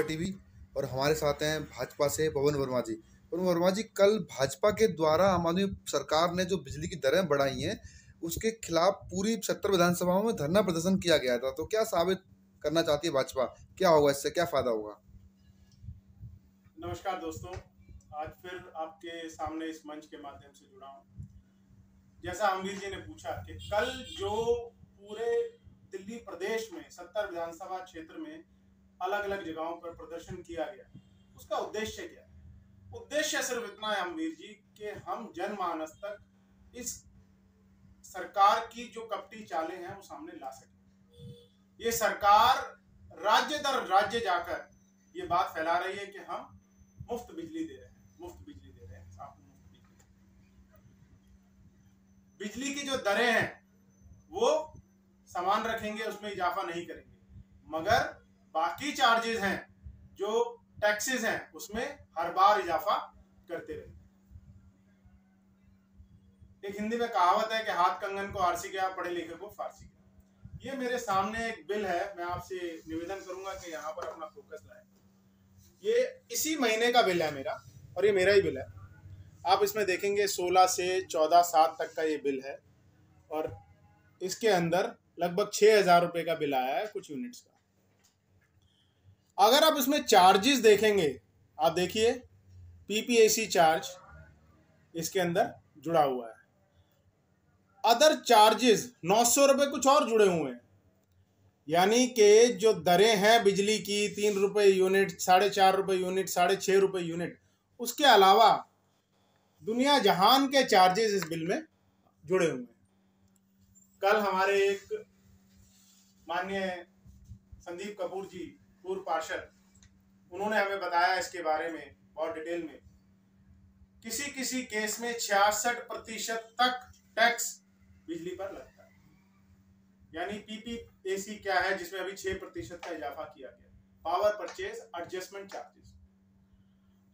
TV और हमारे साथ हैं भाजपा से पवन वर्मा जी। पवन वर्मा जी, कल भाजपा के द्वारा आम आदमी सरकार ने जो बिजली की दरें बढ़ाई हैं उसके खिलाफ पूरी 70 विधानसभाओं में धरना प्रदर्शन किया गया था। तो क्या साबित करना चाहती है भाजपा? क्या होगा इससे, क्या फायदा होगा? नमस्कार दोस्तों, आज फिर आपके सामने इस मंच के माध्यम से जुड़ा हूँ। जैसा अमवीर जी ने पूछा कि कल जो पूरे दिल्ली प्रदेश में 70 विधानसभा क्षेत्र में अलग अलग जगहों पर प्रदर्शन किया गया, उसका उद्देश्य क्या है? उद्देश्य सिर्फ इतना है अमवीर जी कि हम जनमानस तक इस सरकार की जो कपटी चालें हैं वो सामने ला सके। ये सरकार राज्य दर राज्य जाकर ये बात फैला रही है कि हम मुफ्त बिजली दे रहे हैं, मुफ्त बिजली दे रहे हैं, आपको मुफ्त बिजली की जो दरें हैं वो समान रखेंगे, उसमें इजाफा नहीं करेंगे, मगर बाकी चार्जेस हैं, जो टैक्सेस हैं, उसमें हर बार इजाफा करते रहेंगे। एक हिंदी में कहावत है कि हाथ कंगन को आरसी गया, पढ़े लिखे को फारसी गया। ये मेरे सामने एक बिल है, मैं आपसे निवेदन करूंगा कि यहाँ पर अपना फोकस लाएं। ये इसी महीने का बिल है मेरा, और ये मेरा ही बिल है। आप इसमें देखेंगे 16 से 14/7 तक का ये बिल है, और इसके अंदर लगभग 6,000 रुपए का बिल आया है कुछ यूनिट्स का। अगर आप इसमें चार्जेस देखेंगे, आप देखिए पीपीएसी चार्ज इसके अंदर जुड़ा हुआ है, अदर चार्जेस 900 रुपए कुछ और जुड़े हुए हैं। यानी कि जो दरें हैं बिजली की 3 रुपए यूनिट, 4.5 रुपए यूनिट, 6.5 रुपए यूनिट, उसके अलावा दुनिया जहान के चार्जेस इस बिल में जुड़े हुए हैं। कल हमारे एक माननीय संदीप कपूर जी, पूर्व पार्षद, उन्होंने हमें बताया इसके बारे में बहुत डिटेल में। किसी किसी केस में 66% तक टैक्स बिजली पर लगता है। यानी पीपीएसी क्या है, जिसमें अभी 6% का इजाफा किया गया, पावर परचेज एडजस्टमेंट चार्जेस।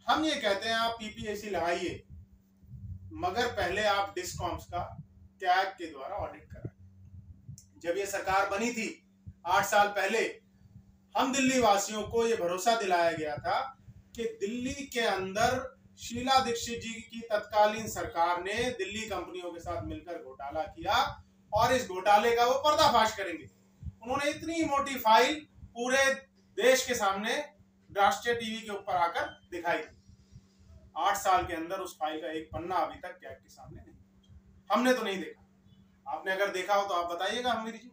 हम ये कहते हैं आप पीपीएसी लगाइए, मगर पहले आप डिस्कॉम्स का कैग के द्वारा ऑडिट कराएं। जब ये सरकार बनी थी 8 साल पहले, हम दिल्ली वासियों को ये भरोसा दिलाया गया था कि दिल्ली के अंदर शीला दीक्षित जी की तत्कालीन सरकार ने दिल्ली कंपनियों के साथ मिलकर घोटाला किया और इस घोटाले का वो पर्दाफाश करेंगे। उन्होंने इतनी मोटी फाइल पूरे देश के सामने राष्ट्रीय टीवी के ऊपर आकर दिखाई थी। 8 साल के अंदर उस फाइल का एक पन्ना अभी तक कैग के सामने नहीं पहुंचा। हमने तो नहीं देखा, आपने अगर देखा हो तो आप बताइएगा अमवीर जी।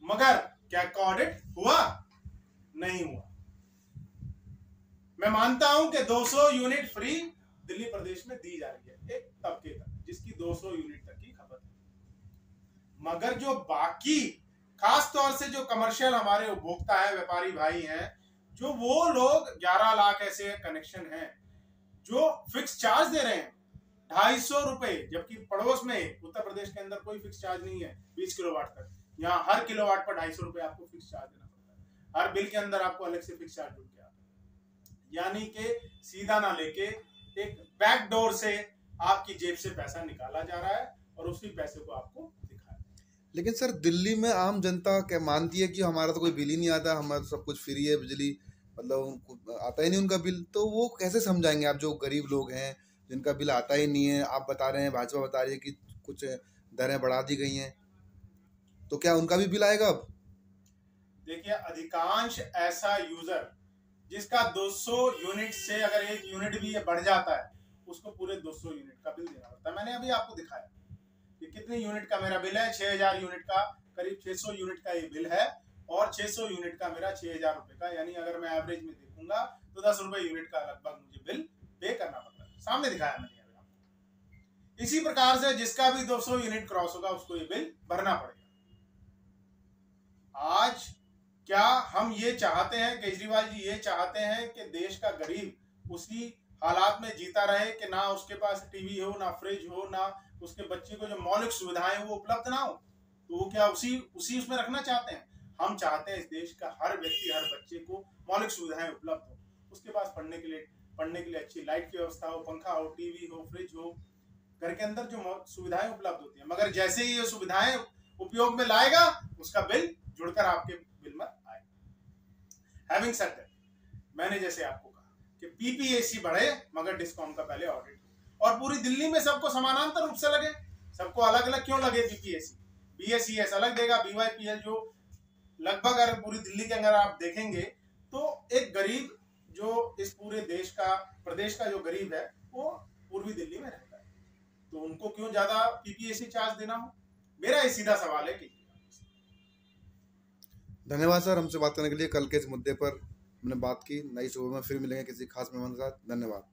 मगर कैग का ऑडिट हुआ? नहीं हुआ। मैं मानता हूं कि 200 यूनिट फ्री दिल्ली प्रदेश में दी जा रही है एक तबके तक, जिसकी 200 यूनिट तक की खपत है। मगर जो बाकी, खास तौर से जो कमर्शियल हमारे उपभोक्ता है, व्यापारी भाई हैं, जो वो लोग 11 लाख ऐसे कनेक्शन हैं जो फिक्स चार्ज दे रहे हैं 250 रुपए, जबकि पड़ोस में उत्तर प्रदेश के अंदर कोई फिक्स चार्ज नहीं है 20 किलोवाट तक। यहाँ हर किलोवाट पर 250 रुपए आपको फिक्स चार्ज देना पड़ता है। हर बिल के अंदर आपको अलग से फिक्स चार्ज जुड़ के आता है। यानी कि सीधा ना लेके एक बैक डोर से आपकी जेब से पैसा निकाला जा रहा है और उसी पैसे को आपको दिखाया। लेकिन सर, दिल्ली में आम जनता क्या मानती है कि हमारा तो कोई बिल ही नहीं आता, हमारा सब कुछ फ्री है, बिजली मतलब उनको आता ही नहीं उनका बिल। तो वो कैसे समझाएंगे आप, जो गरीब लोग हैं जिनका बिल आता ही नहीं है? आप बता रहे हैं, भाजपा बता रही है कि कुछ दरें बढ़ा दी गई हैं, तो क्या उनका भी बिल आएगा अब? देखिए, अधिकांश ऐसा यूजर जिसका 200 यूनिट से अगर 1 यूनिट भी ये बढ़ जाता है, उसको पूरे 200 यूनिट का बिल देना पड़ता है। मैंने अभी आपको दिखाया कि कितनी यूनिट का मेरा बिल है। 6,000 यूनिट का, करीब 600 यूनिट का ये बिल है, और 600 यूनिट का मेरा 6,000 रुपए का, यानी अगर मैं एवरेज में देखूंगा तो 10 रुपए यूनिट का लगभग मुझे बिल पे करना पड़ता है। सामने दिखाया मैंने अभी आपको। इसी प्रकार से जिसका भी 200 यूनिट क्रॉस होगा उसको ये बिल भरना पड़ेगा। आज क्या हम ये चाहते हैं, केजरीवाल जी ये चाहते हैं कि देश का गरीब उसी हालात में जीता रहे कि ना उसके पास टीवी हो, ना फ्रिज हो, ना उसके बच्चे को जो मौलिक सुविधाएं वो उपलब्ध ना हो? तो वो क्या उसी उसमें रखना चाहते हैं? हम चाहते हैं इस देश का हर व्यक्ति, हर बच्चे को मौलिक सुविधाएं उपलब्ध हो, उसके पास पढ़ने के लिए अच्छी लाइट की व्यवस्था हो, पंखा हो, टीवी हो, फ्रिज हो, घर के अंदर जो सुविधाएं उपलब्ध होती है। मगर जैसे ही ये सुविधाएं उपयोग में लाएगा, उसका बिल जुड़कर आपके बिल में आएगा। हैविंग सेड दैट, मैंने जैसे आपको कहा कि पीपीएसी बढ़े मगर डिस्कॉम का पहले ऑडिट हो, और पूरी दिल्ली में सबको समानांतर रूप से लगे। सबको अलग अलग क्यों लगे? पीपीएसी बीएसईएस अलग देगा, बीवाईपीएल जो लगभग अगर पूरी दिल्ली के अंदर आप देखेंगे तो एक गरीब जो इस पूरे देश का प्रदेश का जो गरीब है वो पूर्वी दिल्ली में रहता है, तो उनको क्यों ज्यादा पीपीएसी चार्ज देना हो? मेरा ये सीधा सवाल है कि धन्यवाद सर हमसे बात करने के लिए। कल के इस मुद्दे पर हमने बात की। नई सुबह में फिर मिलेंगे किसी खास मेहमान के साथ। धन्यवाद।